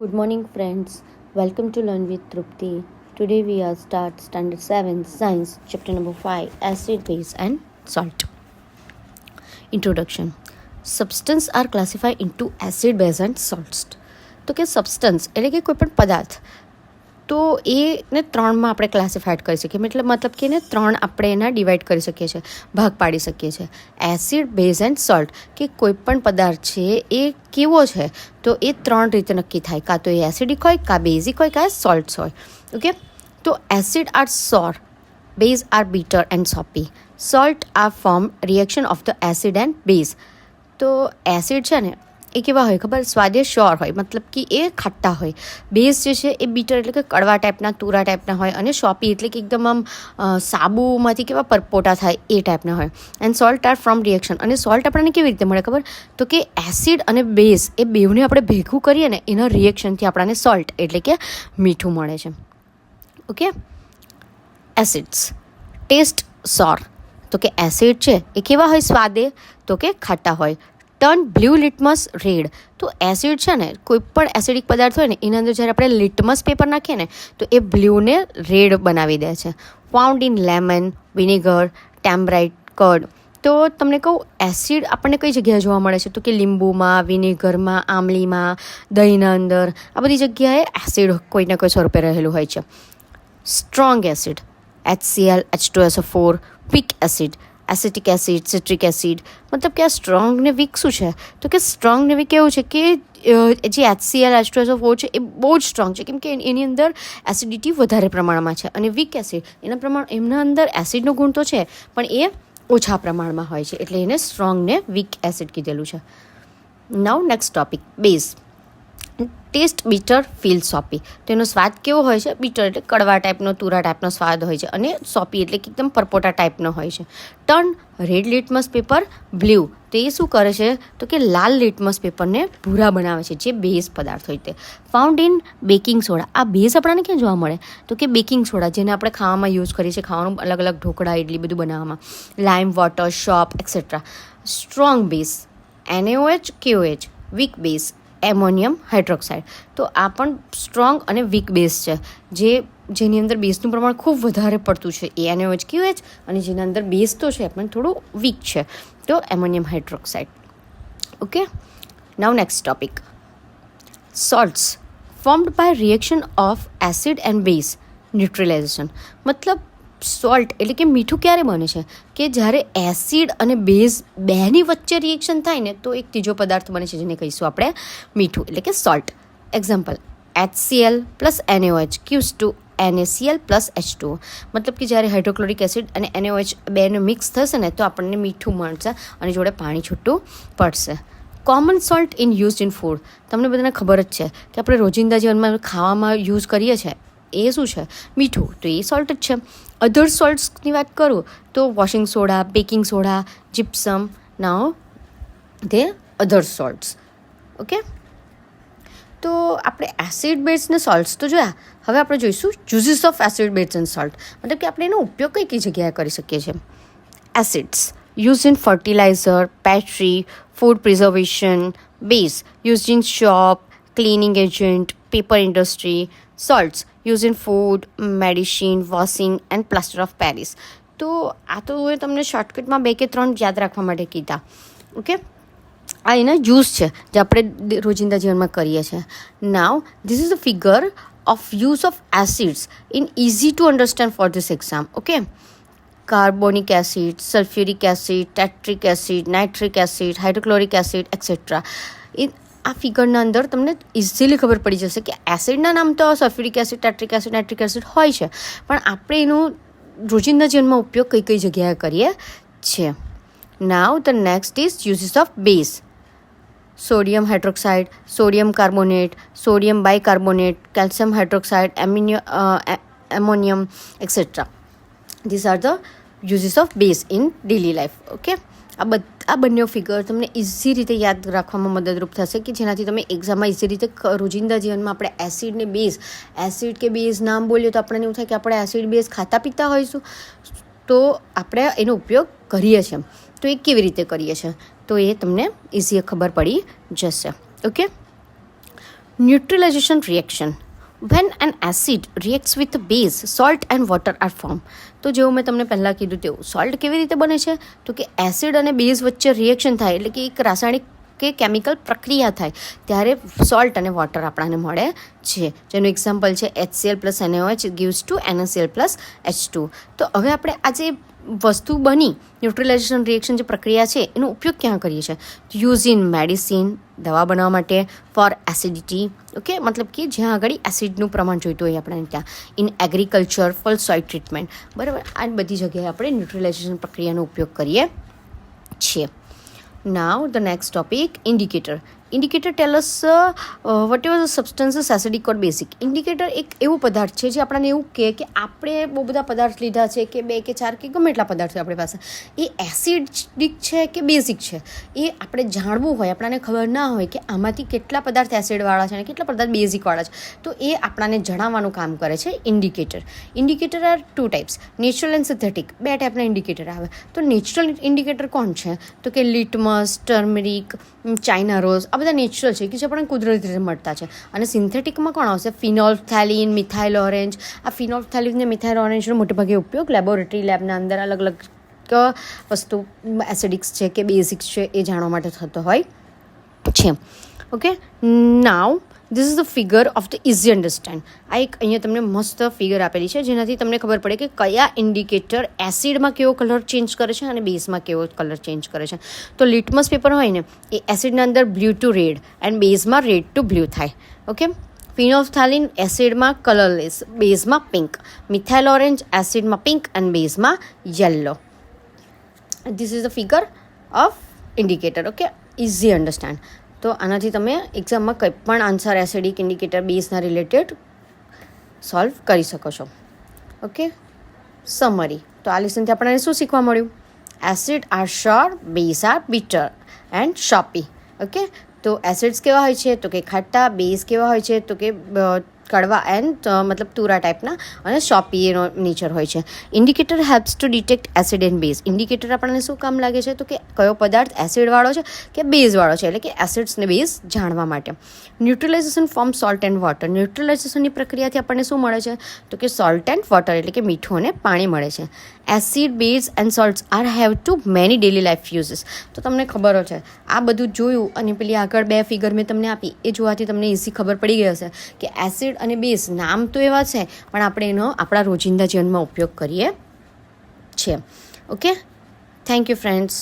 Good morning, friends. Welcome to Learn with Trupti. Today we are start Standard 7 Science, Chapter number 5, Acid, Base and Salt. Introduction. Substance are classified into acid, base and salts. તો કે substance એટલે કે કોઈ પણ પદાર્થ તો એને ત્રણમાં આપણે ક્લાસિફાઈડ કરી શકીએ મતલબ કે એને ત્રણ આપણે એના ડિવાઈડ કરી શકીએ છીએ, ભાગ પાડી શકીએ છીએ. એસિડ, બેઝ એન્ડ સોલ્ટ કે કોઈ પણ પદાર્થ છે એ કેવો છે તો એ ત્રણ રીતે નક્કી થાય, કાં તો એ એસિડિક હોય, કાં બેઝિક હોય, કાં સોલ્ટ્સ હોય. ઓકે, તો acid are sour, base are bitter and soapy, salt are form reaction of the acid and base. તો એસિડ છે ને એ કેવા હોય ખબર, સ્વાદે શ્યોર હોય, મતલબ કે એ ખાટા હોય. બેઝ જે છે એ બીટર એટલે કે કડવા ટાઈપના, તુરા ટાઈપના હોય. અને શોપી એટલે કે એકદમ આમ સાબુમાંથી કેવા પરપોટા થાય એ ટાઈપના હોય. And salt are from reaction. અને સોલ્ટ આપણને કેવી રીતે મળે ખબર, તો કે એસિડ અને બેઝ એ બેવને આપણે ભેગું કરીએ ને એના રિએક્શનથી આપણને સોલ્ટ એટલે કે મીઠું મળે છે. ઓકે, એસિડ્સ ટેસ્ટ સોર. તો કે એસિડ છે એ કેવા હોય સ્વાદે, તો કે ખાટા હોય. Turn blue litmus red. તો એસિડ છે ને કોઈ પણ એસિડિક પદાર્થ હોય ને એના અંદર જ્યારે આપણે લિટમસ પેપર નાખીએ ને તો એ બ્લુને રેડ બનાવી દે છે. Found in lemon, vinegar, tamarind, curd. તો તમને કહું એસિડ આપણને કઈ જગ્યાએ જોવા મળે છે, તો કે લીંબુમાં, વિનેગરમાં, આમલીમાં, દહીંના અંદર, આ બધી જગ્યાએ એસિડ કોઈને કોઈ સ્વરૂપે રહેલું હોય છે. Strong acid HCl, H2SO4, weak acid acetic acid, citric acid. મતલબ કે આ સ્ટ્રોંગ ને વીક શું છે, તો કે સ્ટ્રોંગ ને વીક એવું છે કે જે HCl, H2SO4 છે એ બહુ જ સ્ટ્રોંગ છે, કેમ કે એની અંદર એસિડિટી વધારે પ્રમાણમાં છે. અને વીક એસિડ એમના અંદર એસિડનો ગુણ તો છે પણ એ ઓછા પ્રમાણમાં હોય છે, એટલે એને સ્ટ્રોંગ ને વીક એસિડ કીધેલું છે. Now next topic, base. Test bitter, feel soapy. તો એનો સ્વાદ કેવો હોય છે, બીટર એટલે કડવા ટાઈપનો, તુરા ટાઈપનો સ્વાદ હોય છે. અને સોપી એટલે કે એકદમ પરપોટા ટાઈપનો હોય છે. Turn red litmus paper blue. તો એ શું કરે છે, તો કે લાલ લિટમસ પેપરને ભૂરા બનાવે છે, જે બેઝ પદાર્થ હોય તે. Found in baking soda. આ બેઝ આપણને ક્યાં જોવા મળે, તો કે બેકિંગ સોડા જેને આપણે ખાવામાં યુઝ કરીએ છીએ, ખાવાનું અલગ અલગ ઢોકળા, ઇડલી બધું બનાવવામાં. Lime water, soap etcetera. Strong base NaOH, KOH. Weak base ammonium hydroxide. તો આ પણ સ્ટ્રોંગ અને વીક બેઝ છે, જેની અંદર બેઝનું પ્રમાણ ખૂબ વધારે પડતું છે એ NaOH, KOH. અને જેના અંદર બેઝ તો છે પણ થોડું વીક છે, તો ammonium hydroxide. Okay, now next topic, salts formed by reaction of acid and base neutralization. મતલબ સોલ્ટ એટલે કે મીઠું ક્યારે બને છે કે જ્યારે એસિડ અને બેઝ બેની વચ્ચે રિએક્શન થાય ને તો એક ત્રીજો પદાર્થ બને છે, જેને કહીશું આપણે મીઠું એટલે કે salt. Example, HCl plus NaOH gives to NaCl plus H2O. મતલબ કે જ્યારે હાઇડ્રોક્લોરિક એસિડ અને NaOH બેનું મિક્સ થશે ને તો આપણને મીઠું મળશે અને જોડે પાણી છૂટું પડશે. Common salt in use in food. તમને બધાને ખબર જ છે કે આપણે રોજિંદા જીવનમાં ખાવામાં યુઝ કરીએ છીએ એ શું છે, મીઠું. તો એ સોલ્ટ જ છે. અધર સોલ્ટ્સની વાત કરું તો washing soda, baking soda, gypsum. Now they other salts. Okay, તો આપણે એસિડ બેઝ ને સોલ્ટ્સ તો જોયા. હવે આપણે જોઈશું uses of acid base and salt. મતલબ કે આપણે એનો ઉપયોગ કઈ કઈ જગ્યાએ કરી શકીએ છીએ. Acids used in fertilizer, pastry, food preservation. Base used in shop, cleaning agent, paper industry. Salts used in food, medicine, washing and plaster of Paris. તો આ તો તમને શોર્ટકટમાં 2 કે 3 યાદ રાખવા માટે કીધા. ઓકે, આ એના યુઝ છે જે આપણે રોજિંદા જીવનમાં કરીએ છીએ. Now this is the figure of use of acids in easy to understand for this exam. Okay, carbonic acid, sulphuric acid, tartaric acid, nitric acid, hydrochloric acid etcetera. આ ફિગરના અંદર તમને ઇઝીલી ખબર પડી જશે કે એસિડના નામ તો sulphuric acid, tartaric acid, nitric acid હોય છે, પણ આપણે એનો રોજિંદા જીવનમાં ઉપયોગ કઈ કઈ જગ્યાએ કરીએ છીએ. નાવ the next is uses of base. Sodium hydroxide, sodium carbonate, sodium bicarbonate, calcium hydroxide, ammonium et cetera. This are the uses of base in daily life. Okay, આ બંને ફિગર તમને ઇઝી રીતે યાદ રાખવામાં મદદરૂપ થશે કે જેનાથી તમે એક્ઝામમાં ઇઝી રીતે રોજિંદા જીવનમાં આપણે એસિડ ને બેઝ, એસિડ કે બેઝ નામ બોલીએ તો આપણને એવું થાય કે આપણે એસિડ બેઝ ખાતા પીતા હોઈશું, તો આપણે એનો ઉપયોગ કરીએ છીએ. તો એ કેવી રીતે કરીએ છીએ તો એ તમને ઇઝી ખબર પડી જશે. Okay, neutralization reaction, when an acid reacts with a base, salt and water are formed. તો જેવું મેં તમને પહેલાં કીધું તેવું સોલ્ટ કેવી રીતે બને છે, તો કે એસિડ અને બેઝ વચ્ચે રિએક્શન થાય, એટલે કે એક રાસાયણિક કે કેમિકલ પ્રક્રિયા થાય ત્યારે સોલ્ટ અને વોટર આપણને મળે છે. જેનું એક્ઝામ્પલ છે HCl plus NaOH gives to NaCl plus H2. તો હવે આપણે આ જે વસ્તુ બની ન્યુટ્રલાઇઝેશન રિએક્શન જે પ્રક્રિયા છે એનો ઉપયોગ ક્યાં કરીએ છીએ? યુઝ ઇન મેડિસિન, દવા બનાવવા માટે, ફોર એસિડિટી, ઓકે, મતલબ કે જ્યાં આગળ એસિડનું પ્રમાણ જોઈતું હોય આપણે ત્યાં, in agriculture, for soil treatment, બરાબર. આ બધી જગ્યાએ આપણે ન્યુટ્રલાઇઝેશન પ્રક્રિયાનો ઉપયોગ કરીએ છીએ. Now the next topic, indicator. Indicator tell us whatever the substances acidic or basic. Indicator એક એવો પદાર્થ છે જે આપણને એવું કહે કે આપણે બહુ બધા પદાર્થ લીધા છે કે 2 કે 4 કે ગમે એટલા પદાર્થ છે આપણી પાસે, એ એસિડિક છે કે બેઝિક છે એ આપણે જાણવું હોય, આપણને ખબર ના હોય કે આમાંથી કેટલા પદાર્થ એસિડવાળા છે અને કેટલા પદાર્થ બેઝિકવાળા છે, તો એ આપણને જણાવવાનું કામ કરે છે indicator. Indicator are 2 types, natural and synthetic. 2 ટાઈપના ઇન્ડિકેટર આવે. તો નેચરલ ઇન્ડિકેટર કોણ છે? તો કે લિટમસ, ટર્મરિક, ચાઇના રોઝ, આ બધા નેચરલ છે કે જે આપણને કુદરતી રીતે મળતા છે. અને સિન્થેટિકમાં કોણ આવશે? ફિનોલ્ફથેલિન, મિથાઇલ ઓરેન્જ. આ ફિનોલ્ફથેલિન ને મિથાઇલ ઓરેન્જનો મોટેભાગે ઉપયોગ લેબોરેટરી લેબના અંદર અલગ અલગ વસ્તુ એસિડિક્સ છે કે બેઝિક્સ છે એ જાણવા માટે થતો હોય છે. Okay, now this is the figure of the easy understand. આ એક અહીંયા તમને મસ્ત ફિગર આપેલી છે જેનાથી તમને ખબર પડે કે કયા ઇન્ડિકેટર એસિડમાં કેવો કલર ચેન્જ કરે છે અને બેઝમાં કેવો કલર ચેન્જ કરે છે. તો લિટમસ પેપર હોય ને એ એસિડના અંદર બ્લુ ટુ રેડ એન્ડ બેઝમાં રેડ ટુ બ્લુ થાય. ઓકે, ફિનોલ્ફથેલિન એસિડમાં કલરલેસ, બેઝમાં પિંક. મિથાઇલ ઓરેન્જ એસિડમાં પિંક અને બેઝમાં yellow. This is the figure of indicator. Okay, easy understand. તો આનાથી તમે એક્ઝામમાં કંઈ પણ આન્સર એસિડિક, ઇન્ડિકેટર, બેઝના રિલેટેડ સોલ્વ કરી શકો છો. Okay, summary. તો આ લેસનથી આપણને શું શીખવા મળ્યું? Acid are sour, base are bitter and soapy. Okay, તો એસિડ્સ કેવા હોય છે? તો કે ખાટા. બેઝ કેવા હોય છે? તો કે કડવા એન્ડ મતલબ તુરા ટાઈપના, અને શોપી એનો નેચર હોય છે. Indicator helps to detect acid and base. Indicator આપણને શું કામ લાગે છે? તો કે કયો પદાર્થ એસિડવાળો છે કે બેઝવાળો છે, એટલે કે એસિડ્સ ને બેઝ જાણવા માટે. ન્યુટ્રલાઇઝેશન ફોર્મ સોલ્ટ એન્ડ વોટર. ન્યુટ્રલાઇઝેશનની પ્રક્રિયાથી આપણને શું મળે છે? તો કે સોલ્ટ એન્ડ વોટર, એટલે કે મીઠું અને પાણી મળે છે. Acid, base and salts are have to many daily life uses. તો તમને ખબર છે આ બધું જોયું અને પેલી આગળ 2 ફિગર મેં તમને આપી એ જોવાથી તમને ઇઝી ખબર પડી ગઈ હશે કે એસિડ અને બેઝ નામ તો એવા છે પણ આપણે એનો આપણા રોજિંદા જીવનમાં ઉપયોગ કરીએ છીએ. Okay, thank you friends.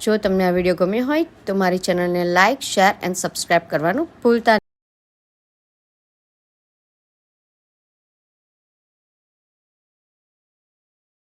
જો તમને આ વિડીયો ગમ્યો હોય તો મારી ચેનલને લાઇક, શેર એન્ડ સબસ્ક્રાઈબ કરવાનું ભૂલતા